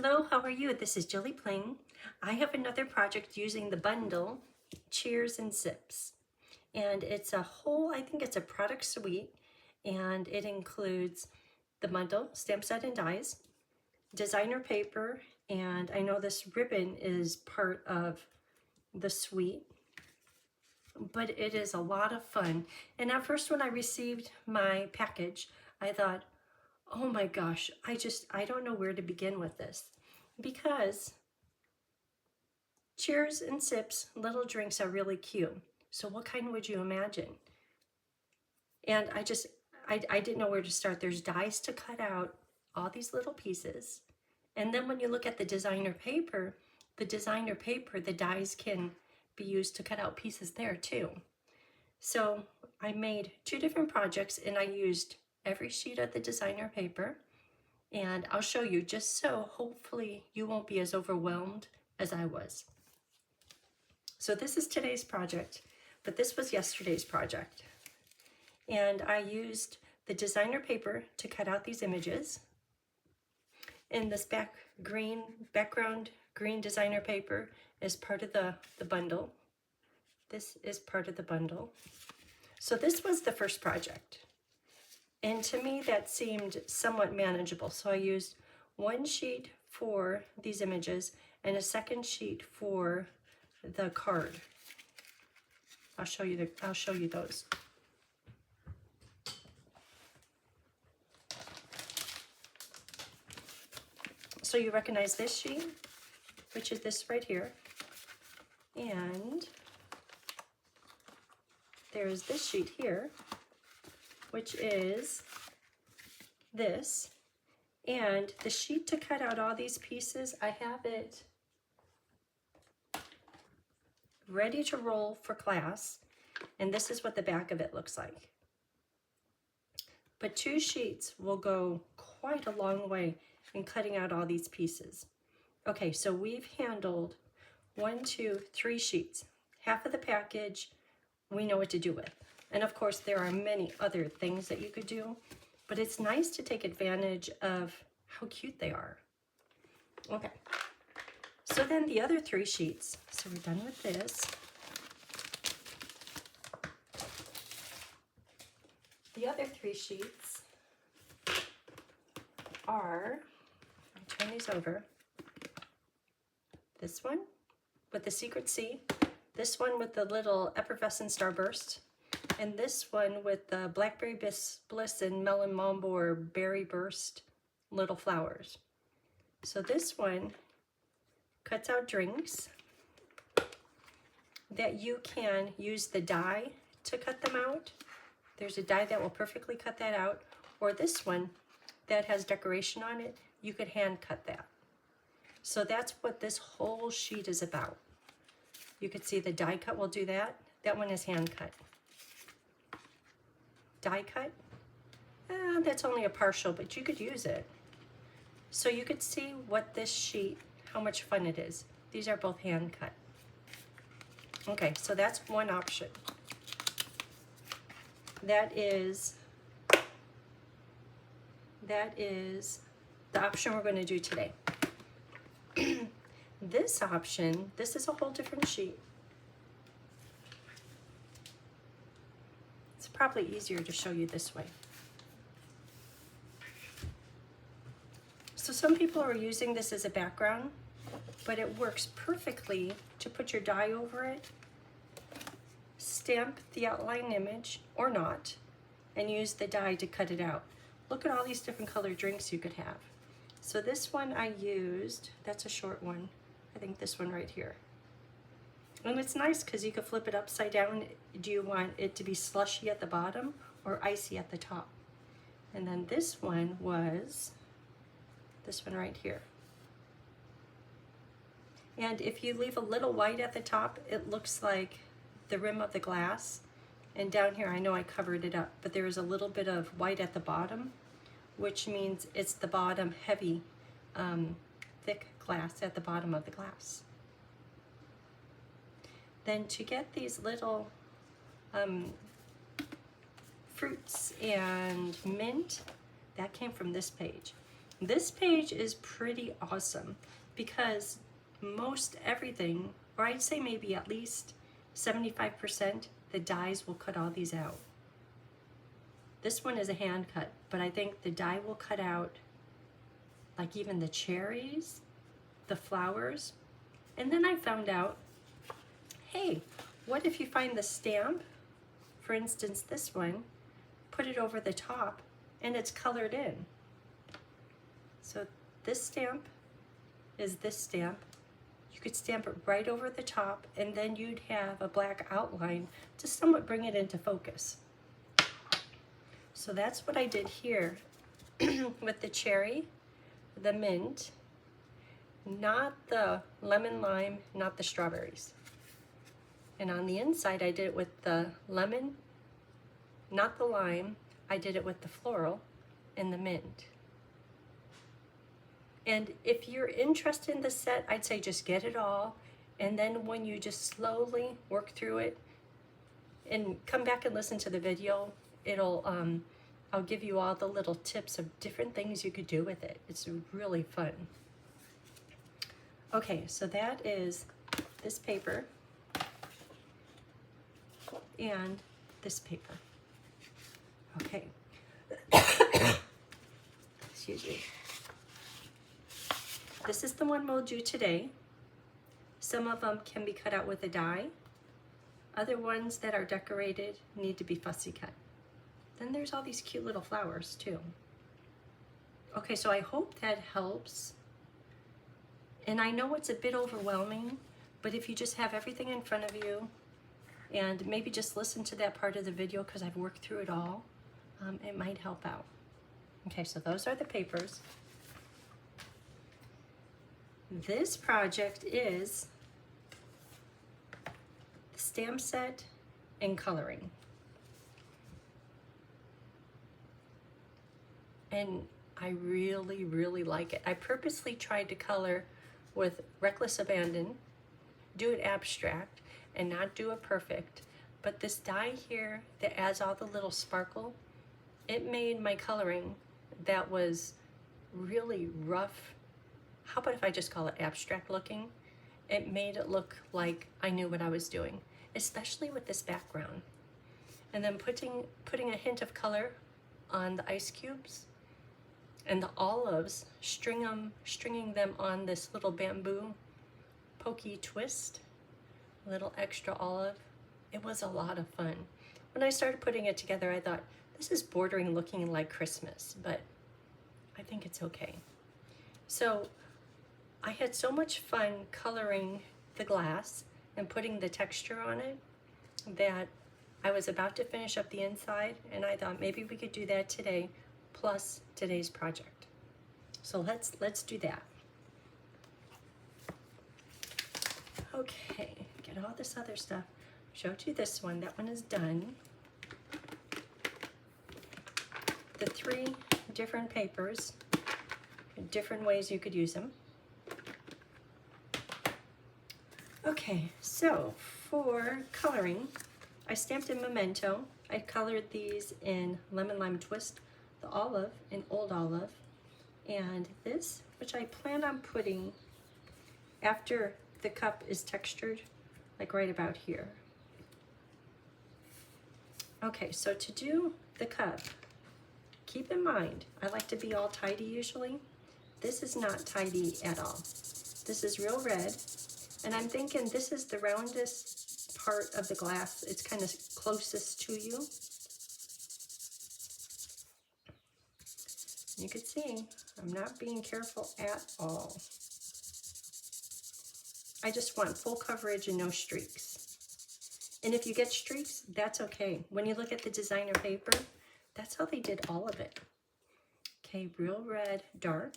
Hello, how are you? This is Jilly Plain. I have another project using the bundle Cheers and Sips. And it's a whole, I think it's a product suite, and it includes the bundle, stamp set and dies, designer paper, and I know this ribbon is part of the suite, but it is a lot of fun. And at first when I received my package, I thought, oh my gosh, I don't know where to begin with this, because cheers and sips little drinks are really cute. So what kind would you imagine? And I didn't know where to start. There's dies to cut out all these little pieces. And then when you look at the designer paper, the dies can be used to cut out pieces there too. So I made two different projects, and I used every sheet of the designer paper. And I'll show you, just so hopefully you won't be as overwhelmed as I was. So this is today's project, but this was yesterday's project. And I used the designer paper to cut out these images. And this background green designer paper is part of the bundle. This is part of the bundle. So this was the first project. And to me, that seemed somewhat manageable. So I used one sheet for these images and a second sheet for the card. I'll show you those. So you recognize this sheet, which is this right here. And there's this sheet here, which is this. And the sheet to cut out all these pieces, I have it ready to roll for class. And this is what the back of it looks like. But two sheets will go quite a long way in cutting out all these pieces. Okay, so we've handled 1, 2, 3 sheets. Half of the package we know what to do with. And of course, there are many other things that you could do, but it's nice to take advantage of how cute they are. Okay, so then the other 3 sheets, so we're done with this. The other 3 sheets are, I'll turn these over. This one with the secret C, this one with the little effervescent starburst, and this one with the blackberry bliss and melon mambo or berry burst little flowers. So this one cuts out drinks that you can use the die to cut them out. There's a die that will perfectly cut that out, or this one that has decoration on it, you could hand cut that. So that's what this whole sheet is about. You could see the die cut will do that. That one is hand cut. Die cut, that's only a partial, but you could use it. So you could see what this sheet, how much fun it is. These are both hand cut. Okay, so that's one option. That is the option we're going to do today. This option, this is a whole different sheet. It's probably easier to show you this way. So some people are using this as a background, but it works perfectly to put your die over it, stamp the outline image or not, and use the die to cut it out. Look at all these different colored drinks you could have. So this one I used, that's a short one. I think this one right here. And it's nice because you could flip it upside down. Do you want it to be slushy at the bottom or icy at the top? And then this one was this one right here. And if you leave a little white at the top, it looks like the rim of the glass. And down here, I know I covered it up, but there is a little bit of white at the bottom, which means it's the bottom heavy, thick glass at the bottom of the glass. Then to get these little fruits and mint, that came from this page. This page is pretty awesome because most everything, or I'd say maybe at least 75%, the dies will cut all these out. This one is a hand cut, but I think the die will cut out like even the cherries, the flowers. And then I found out, hey, what if you find the stamp, for instance this one, put it over the top and it's colored in. So this stamp is this stamp. You could stamp it right over the top and then you'd have a black outline to somewhat bring it into focus. So that's what I did here with the cherry, the mint, not the lemon lime, not the strawberries. And on the inside I did it with the lemon, not the lime. I did it with the floral and the mint. And if you're interested in the set, I'd say just get it all. And then when you just slowly work through it and come back and listen to the video, I'll give you all the little tips of different things you could do with it. It's really fun. Okay, so that is this paper and this paper. Okay. Excuse me. This is the one we'll do today. Some of them can be cut out with a die. Other ones that are decorated need to be fussy cut. Then there's all these cute little flowers too. Okay, so I hope that helps. And I know it's a bit overwhelming, but if you just have everything in front of you and maybe just listen to that part of the video because I've worked through it all, it might help out. Okay, so those are the papers. This project is the stamp set and coloring. And I really, really like it. I purposely tried to color with reckless abandon, do it abstract, and not do it perfect. But this die here that adds all the little sparkle, it made my coloring that was really rough. How about if I just call it abstract looking? It made it look like I knew what I was doing, especially with this background. And then putting a hint of color on the ice cubes and the olives, stringing them on this little bamboo pokey twist, a little extra olive. It was a lot of fun. When I started putting it together, I thought, this is bordering looking like Christmas, but I think it's okay. So I had so much fun coloring the glass and putting the texture on it that I was about to finish up the inside, and I thought maybe we could do that today plus today's project. So let's do that. Okay, get all this other stuff. Showed you this one. That one is done. The 3 different papers, different ways you could use them. Okay, so for coloring, I stamped in Memento. I colored these in Lemon Lime Twist, the olive in Old Olive, and this, which I plan on putting after the cup is textured, like right about here. Okay, so to do the cup, keep in mind, I like to be all tidy usually. This is not tidy at all. This is real red, and I'm thinking this is the roundest part of the glass. It's kind of closest to you. You can see I'm not being careful at all. I just want full coverage and no streaks. And if you get streaks, that's okay. When you look at the designer paper, that's how they did all of it. Okay, real red, dark.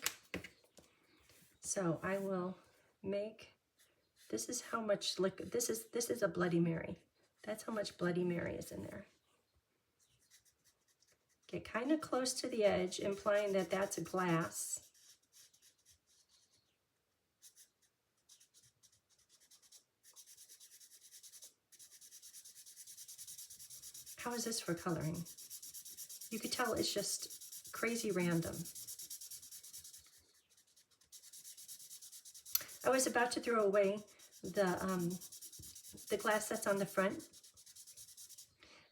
So I will make, this is how much liquid, this is a Bloody Mary. That's how much Bloody Mary is in there. Get kind of close to the edge, implying that that's a glass. How is this for coloring? You could tell it's just crazy random. I was about to throw away the glass that's on the front.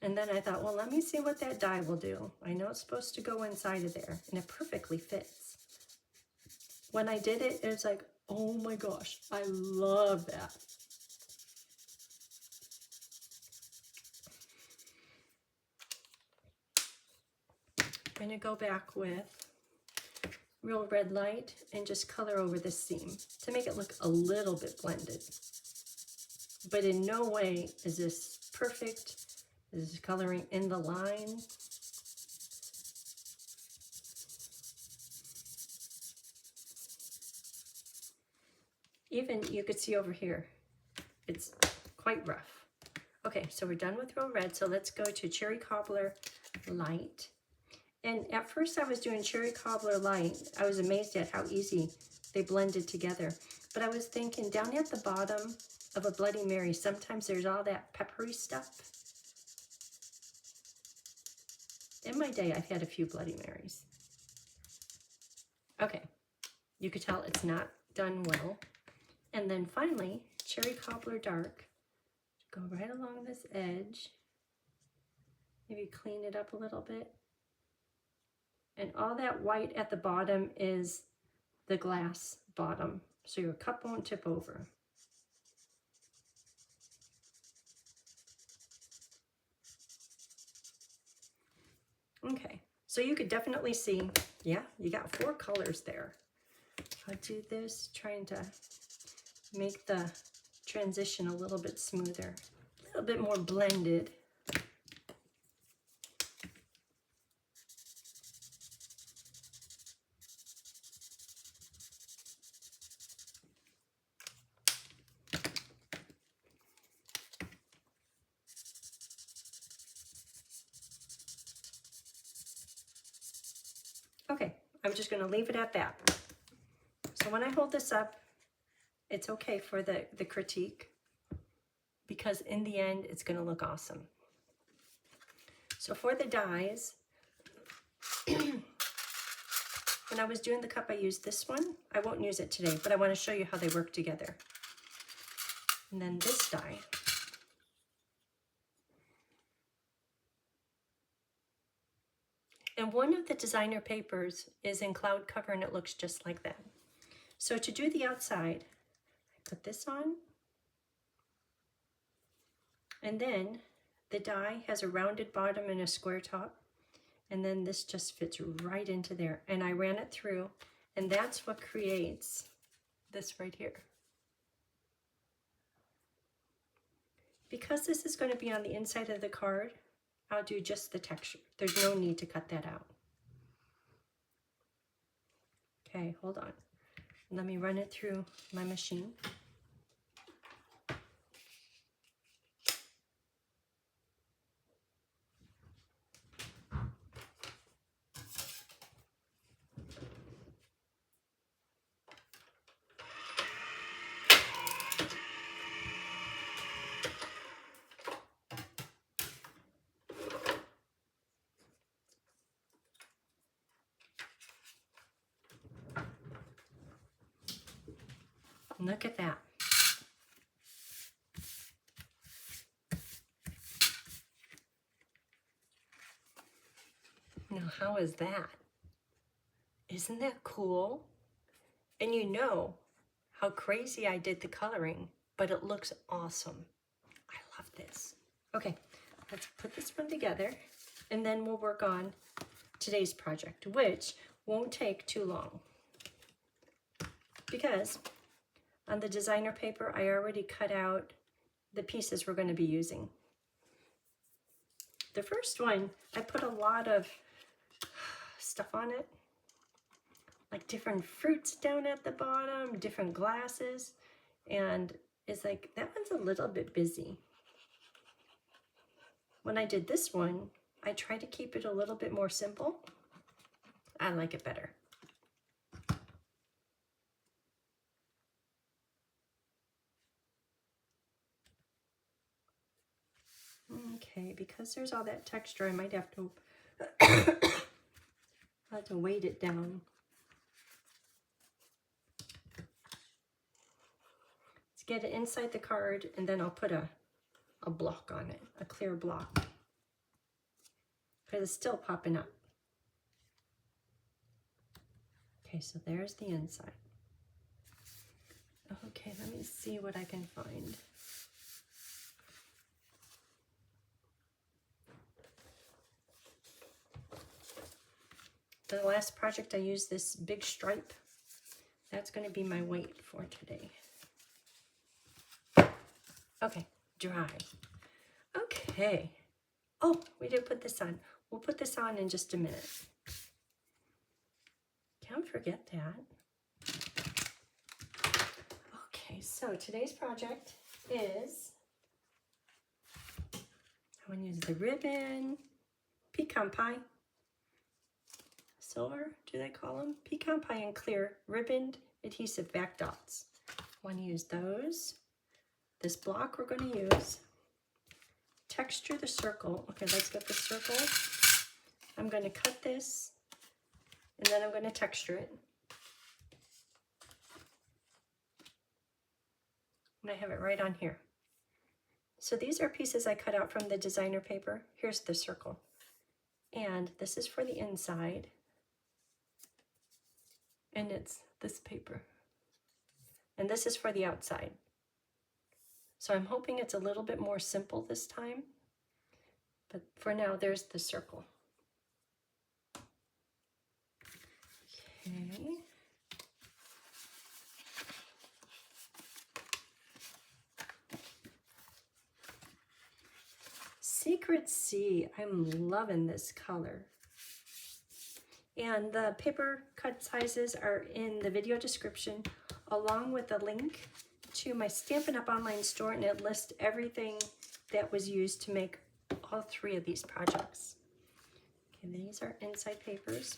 And then I thought, well, let me see what that die will do. I know it's supposed to go inside of there, and it perfectly fits. When I did it, it was like, oh my gosh, I love that. I'm gonna go back with real red light and just color over this seam to make it look a little bit blended. But in no way is this perfect. This is coloring in the line. Even you could see over here, it's quite rough. Okay, so we're done with real red, so let's go to Cherry Cobbler Light. And at first I was doing Cherry Cobbler Light. I was amazed at how easy they blended together. But I was thinking down at the bottom of a Bloody Mary, sometimes there's all that peppery stuff. In my day, I've had a few Bloody Marys. Okay, you could tell it's not done well. And then finally, Cherry Cobbler Dark. Go right along this edge. Maybe clean it up a little bit. And all that white at the bottom is the glass bottom, so your cup won't tip over. Okay, so you could definitely see, yeah, you got 4 colors there. I'll do this, trying to make the transition a little bit smoother, a little bit more blended. Okay, I'm just going to leave it at that. So when I hold this up, it's okay for the critique, because in the end, it's going to look awesome. So for the dies, when I was doing the cup, I used this one. I won't use it today, but I want to show you how they work together. And then this die. And one of the designer papers is in cloud cover, and it looks just like that. So to do the outside, I put this on. And then the die has a rounded bottom and a square top. And then this just fits right into there. And I ran it through, and that's what creates this right here. Because this is going to be on the inside of the card, I'll do just the texture. There's no need to cut that out. Okay, hold on. Let me run it through my machine. Look at that. Now, how is that? Isn't that cool? And you know how crazy I did the coloring, but it looks awesome. I love this. Okay, let's put this one together, and then we'll work on today's project, which won't take too long. Because on the designer paper, I already cut out the pieces we're going to be using. The first one, I put a lot of stuff on it, like different fruits down at the bottom, different glasses, and it's like, that one's a little bit busy. When I did this one, I tried to keep it a little bit more simple. I like it better. Okay, because there's all that texture, I might have to weight it down. get it inside the card, and then I'll put a block on it, a clear block, because it's still popping up. Okay, so there's the inside. Okay, let me see what I can find. The last project I used this big stripe. That's going to be my weight for today. Okay, dry. Okay. Oh, we didn't put this on. We'll put this on in just a minute. Can't forget that. Okay, so today's project is, I want to use the ribbon, pecan pie. Silver, do they call them? Pecan pie and clear ribboned adhesive back dots. I want to use those. This block we're going to use. Texture the circle. Okay, let's get the circle. I'm going to cut this, and then I'm going to texture it. And I have it right on here. So these are pieces I cut out from the designer paper. Here's the circle. And this is for the inside. And it's this paper. And this is for the outside. So I'm hoping it's a little bit more simple this time. But for now, there's the circle. Okay. Secret Sea. I'm loving this color. And the paper cut sizes are in the video description, along with a link to my Stampin' Up! Online store, and it lists everything that was used to make all 3 of these projects. Okay, these are inside papers.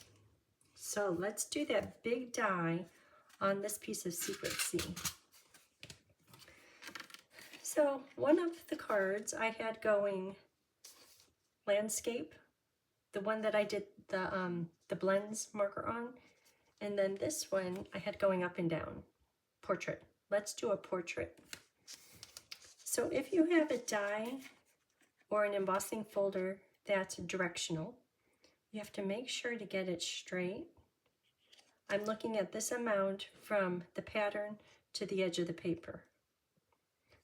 So let's do that big die on this piece of Secret Sea. So one of the cards I had going landscape, the one that I did the blends marker on, and then this one I had going up and down, portrait. Let's do a portrait. So if you have a die or an embossing folder that's directional, you have to make sure to get it straight. I'm looking at this amount from the pattern to the edge of the paper.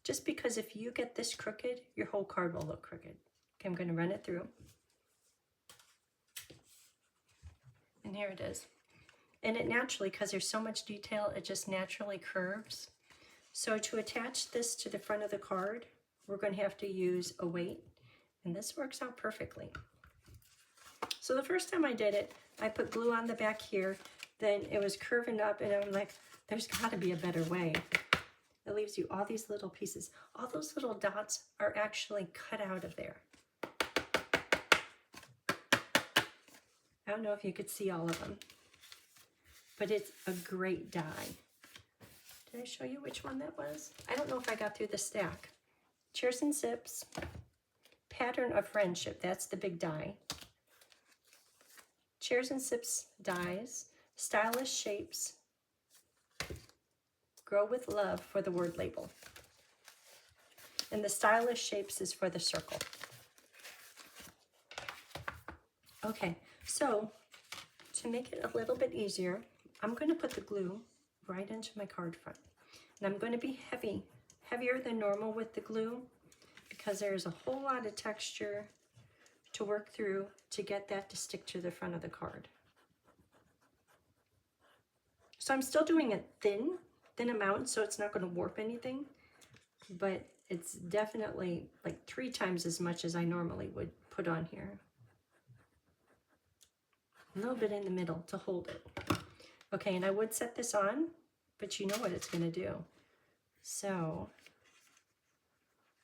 Just because if you get this crooked, your whole card will look crooked. Okay, I'm going to run it through. And here it is. And it naturally, because there's so much detail, it just naturally curves. So to attach this to the front of the card, we're going to have to use a weight. And this works out perfectly. So the first time I did it, I put glue on the back here. Then it was curving up, and I'm like, there's got to be a better way. It leaves you all these little pieces. All those little dots are actually cut out of there. I don't know if you could see all of them, but it's a great die. Did I show you which one that was? I don't know if I got through the stack. Cheers and Sips, Pattern of Friendship, that's the big die. Cheers and Sips dies, Stylish Shapes, Grow with Love for the word label. And the Stylish Shapes is for the circle. Okay, so to make it a little bit easier, I'm going to put the glue right into my card front. And I'm going to be heavier than normal with the glue, because there's a whole lot of texture to work through to get that to stick to the front of the card. So I'm still doing it thin amount, so it's not going to warp anything, but it's definitely like 3 times as much as I normally would put on here. A little bit in the middle to hold it. Okay, and I would set this on, but you know what it's going to do. So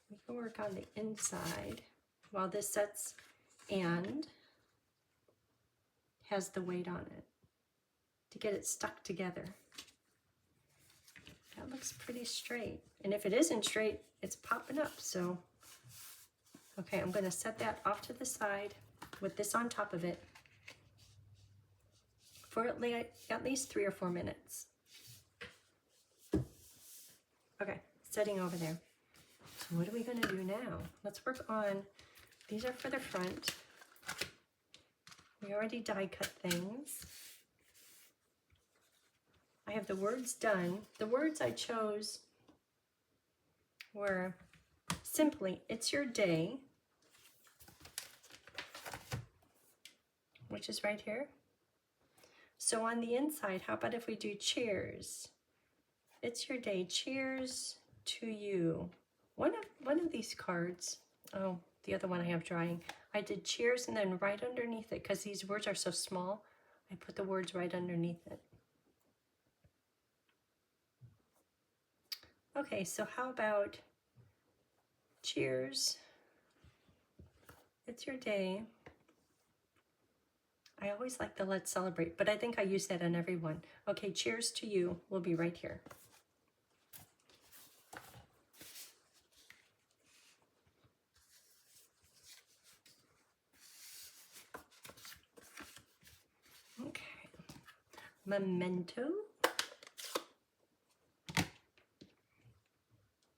we can work on the inside while this sets and has the weight on it to get it stuck together. That looks pretty straight. And if it isn't straight, it's popping up. So, okay, I'm going to set that off to the side with this on top of it for at least 3 or 4 minutes. Okay, sitting over there. So what are we going to do now? Let's work on, these are for the front. We already die cut things. I have the words done. The words I chose were simply, it's your day, which is right here. So on the inside, how about if we do cheers? It's your day, cheers to you. One of these cards, oh, the other one I have drying, I did cheers and then right underneath it, because these words are so small, I put the words right underneath it. Okay, so how about cheers, it's your day. I always like the let's celebrate, but I think I use that on every one. Okay, cheers to you will be right here. Okay, memento.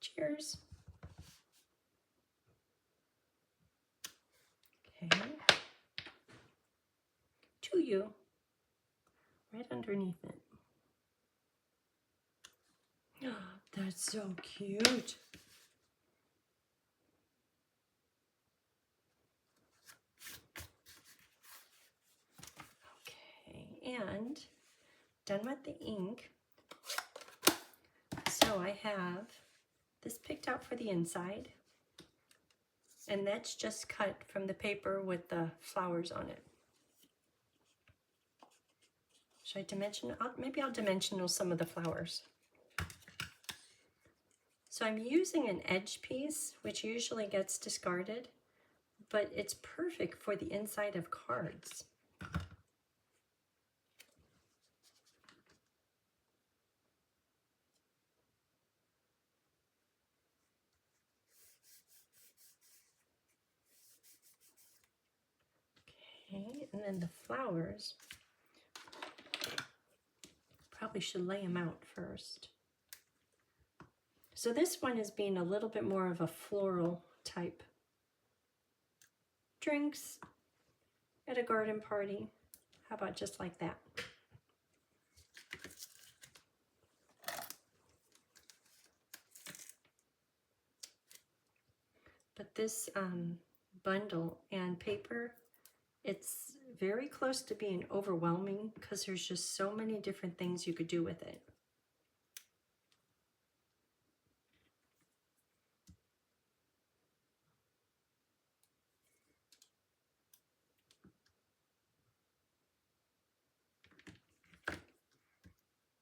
Cheers. Okay. To you, right underneath it. Oh, that's so cute. Okay, and done with the ink. So I have this picked out for the inside, and that's just cut from the paper with the flowers on it. Should I dimension? Maybe I'll dimensional some of the flowers. So I'm using an edge piece, which usually gets discarded, but it's perfect for the inside of cards. Okay, and then the flowers, probably should lay them out first. So this one is being a little bit more of a floral type. Drinks at a garden party. How about just like that? But this bundle and paper, it's very close to being overwhelming because there's just so many different things you could do with it.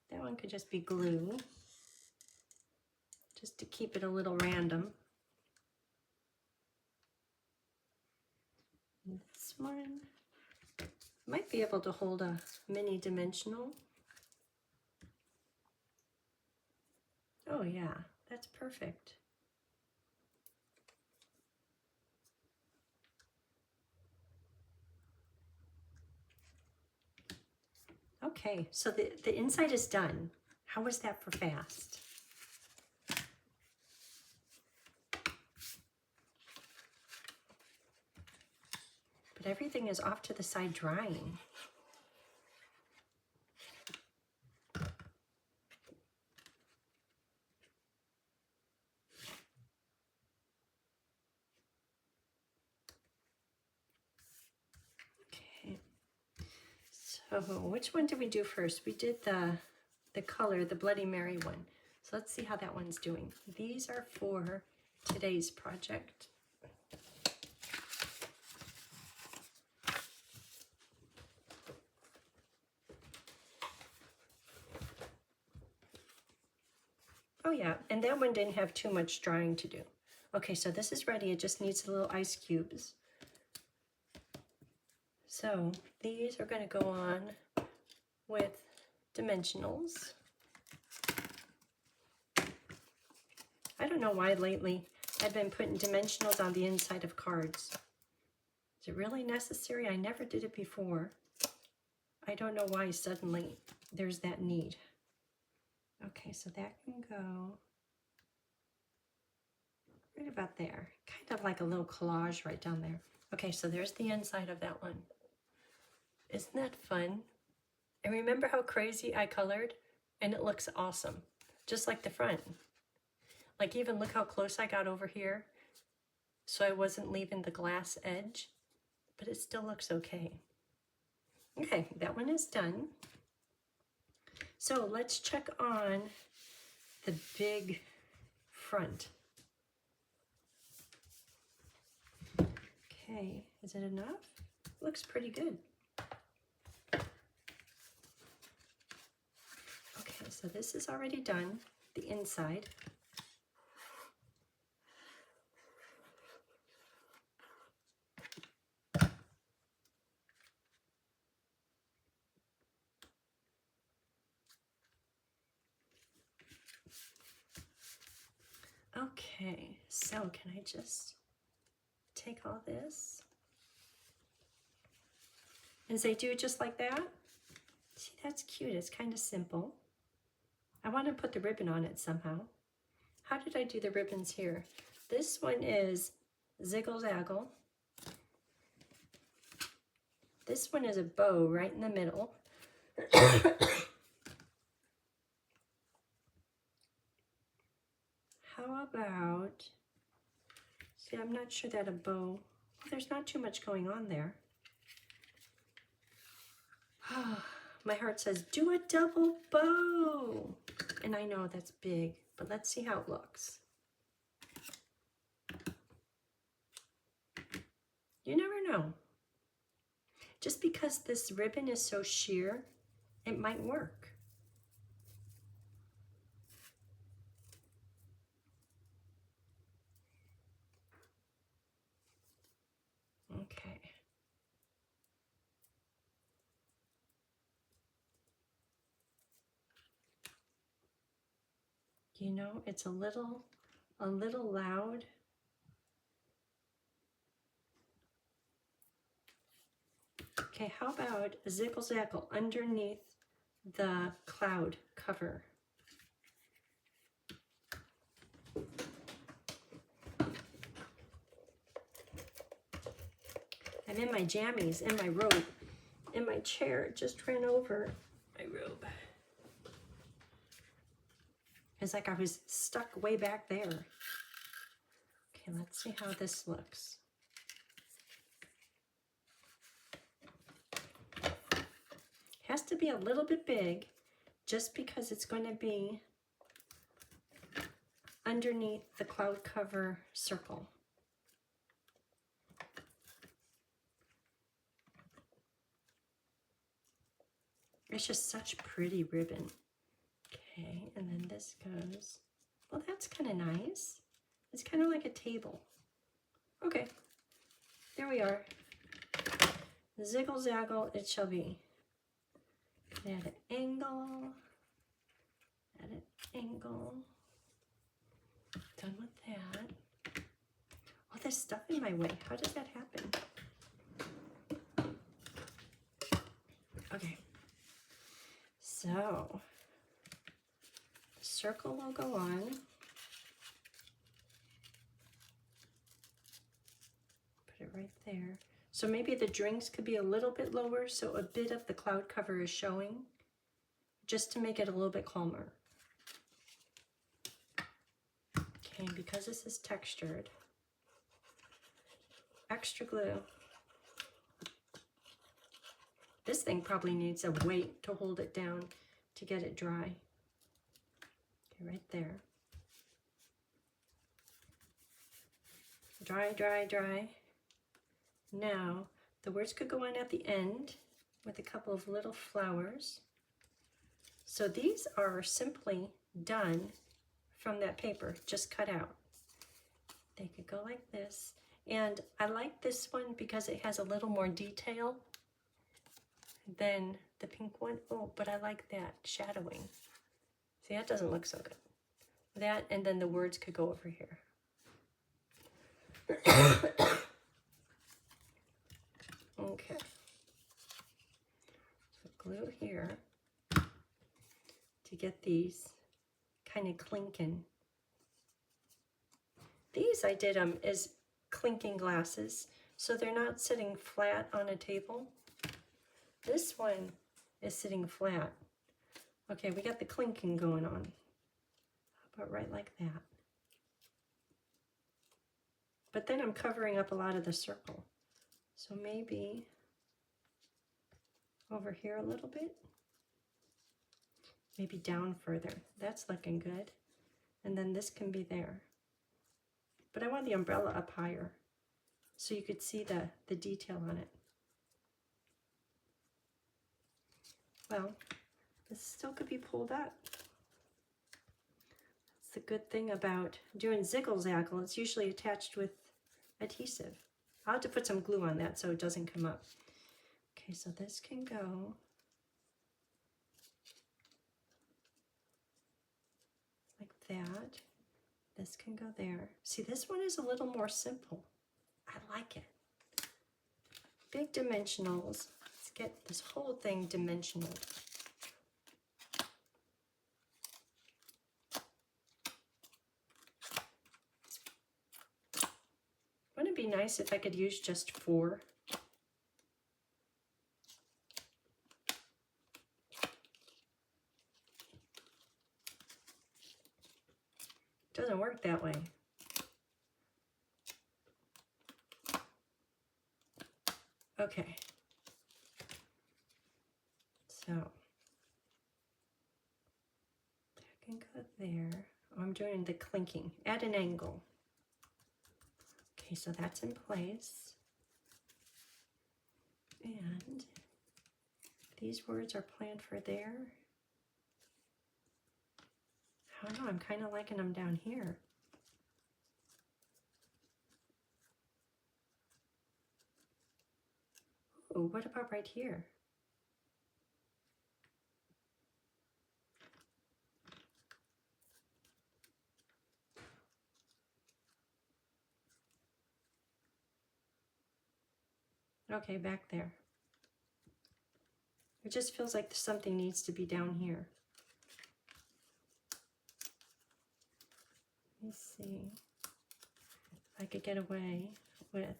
That one could just be glue, just to keep it a little random. And this one might be able to hold a mini dimensional. Oh yeah, that's perfect. Okay, so the inside is done. How was that for fast? But everything is off to the side drying. Okay, so which one did we do first? We did the color, the Bloody Mary one. So let's see how that one's doing. These are for today's project. Oh yeah, and that one didn't have too much drying to do. Okay, so this is ready. It just needs the little ice cubes. So these are going to go on with dimensionals. I don't know why lately I've been putting dimensionals on the inside of cards. Is it really necessary? I never did it before. I don't know why suddenly there's that need. Okay, so that can go. right about there. Kind of like a little collage right down there. Okay, so there's the inside of that one. Isn't that fun? And remember how crazy I colored? And it looks awesome, just like the front. Like even look how close I got over here, so I wasn't leaving the glass edge, but it still looks okay. Okay, that one is done. So let's check on the big front. Okay, is it enough? Looks pretty good. Okay, so this is already done, the inside. Okay, so can I just take all this and say do it just like that? See, that's cute. It's kind of simple. I want to put the ribbon on it somehow. How did I do the ribbons here? This one is Ziggle Zaggle. This one is a bow right in the middle. How about, see, I'm not sure that a bow, there's not too much going on there. My heart says, do a double bow. And I know that's big, but let's see how it looks. You never know. Just because this ribbon is so sheer, it might work. Okay. You know, it's a little loud. Okay, how about a Ziggle Zaggle underneath the cloud cover? I'm in my jammies, in my robe, in my chair. It just ran over my robe. It's like I was stuck way back there. Okay, let's see how this looks. Has to be a little bit big just because it's going to be underneath the cloud cover circle. It's just such pretty ribbon. Okay, and then this goes, well, that's kind of nice. It's kind of like a table. Okay, there we are. Ziggle Zaggle it shall be. Add an angle, add an angle. Done with that. All this stuff in my way. How does that happen? Okay. So, the circle will go on. Put it right there. So maybe the drinks could be a little bit lower so a bit of the cloud cover is showing, just to make it a little bit calmer. Okay, because this is textured, extra glue. This thing probably needs a weight to hold it down to get it dry. Okay, right there. Dry, dry, dry. Now, the words could go on at the end with a couple of little flowers. So these are simply done from that paper, just cut out. They could go like this. And I like this one because it has a little more detail than the pink one. Oh, but I like that shadowing. See, that doesn't look so good. That, and then the words could go over here. Okay. So glue here to get these kind of clinking. These I did as clinking glasses, so they're not sitting flat on a table. This one is sitting flat. Okay, we got the clinking going on. How about right like that? But then I'm covering up a lot of the circle. So maybe over here a little bit. Maybe down further. That's looking good. And then this can be there. But I want the umbrella up higher so you could see the detail on it. Well, this still could be pulled up. That's the good thing about doing ziggle-zaggle. It's usually attached with adhesive. I'll have to put some glue on that so it doesn't come up. Okay, so this can go like that. This can go there. See, this one is a little more simple. I like it. Big dimensionals. Let's get this whole thing dimensional. Wouldn't it be nice if I could use just 4? Doesn't work that way. Okay. So that can go there. Oh, I'm doing the clinking at an angle. Okay, so that's in place. And these words are planned for there. I don't know, I'm kind of liking them down here. Oh, what about right here? Okay, back there. It just feels like something needs to be down here. Let me see if I could get away with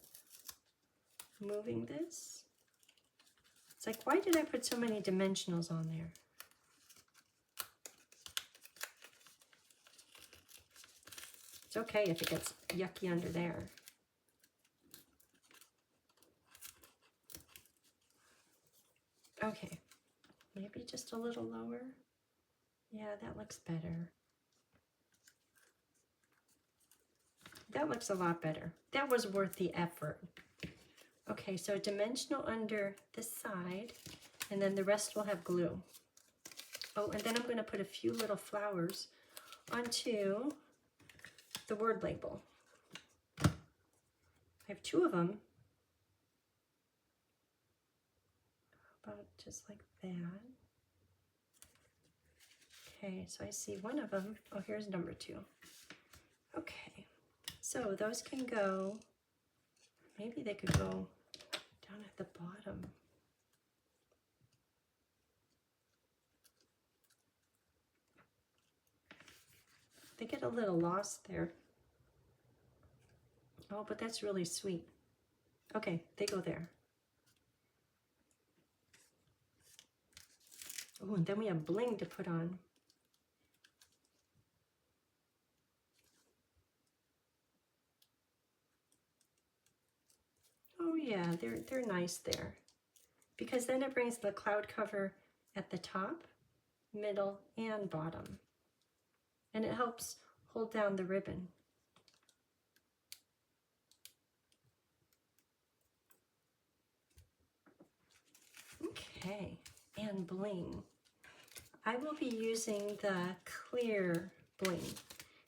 moving this. It's like, why did I put so many dimensionals on there? It's okay if it gets yucky under there. Okay, maybe just a little lower. Yeah, that looks better. That looks a lot better. That was worth the effort. Okay, so dimensional under this side, and then the rest will have glue. Oh, and then I'm going to put a few little flowers onto the word label. I have 2 of them. How about just like that? Okay, so I see one of them. Oh, here's number 2. Okay, so those can go, maybe they could go down at the bottom. They get a little lost there. Oh, but that's really sweet. Okay, they go there. Oh, and then we have bling to put on. Oh yeah, they're nice there. Because then it brings the cloud cover at the top, middle, and bottom. And it helps hold down the ribbon. Okay, and bling. I will be using the clear bling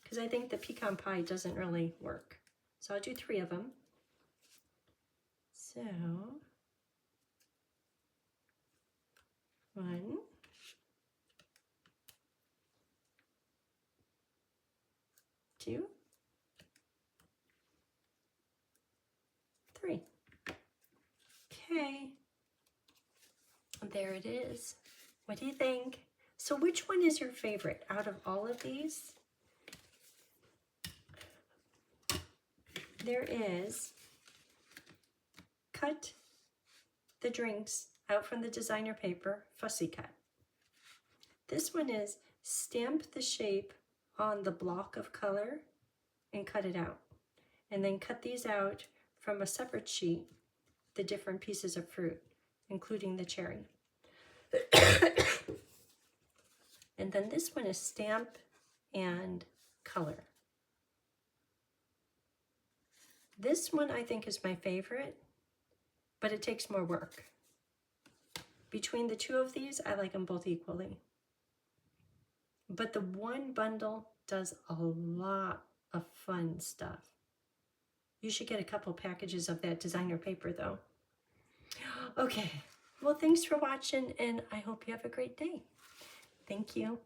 because I think the pecan pie doesn't really work. So I'll do 3 of them. So, 1, 2, 3. Okay, there it is. What do you think? So which one is your favorite out of all of these? there is cut the drinks out from the designer paper, fussy cut. This one is stamp the shape on the block of color and cut it out. And then cut these out from a separate sheet, the different pieces of fruit, including the cherry. And then this one is stamp and color. This one I think is my favorite, but it takes more work. Between the two of these, I like them both equally. But the one bundle does a lot of fun stuff. You should get a couple packages of that designer paper though. Okay, well thanks for watching and I hope you have a great day. Thank you.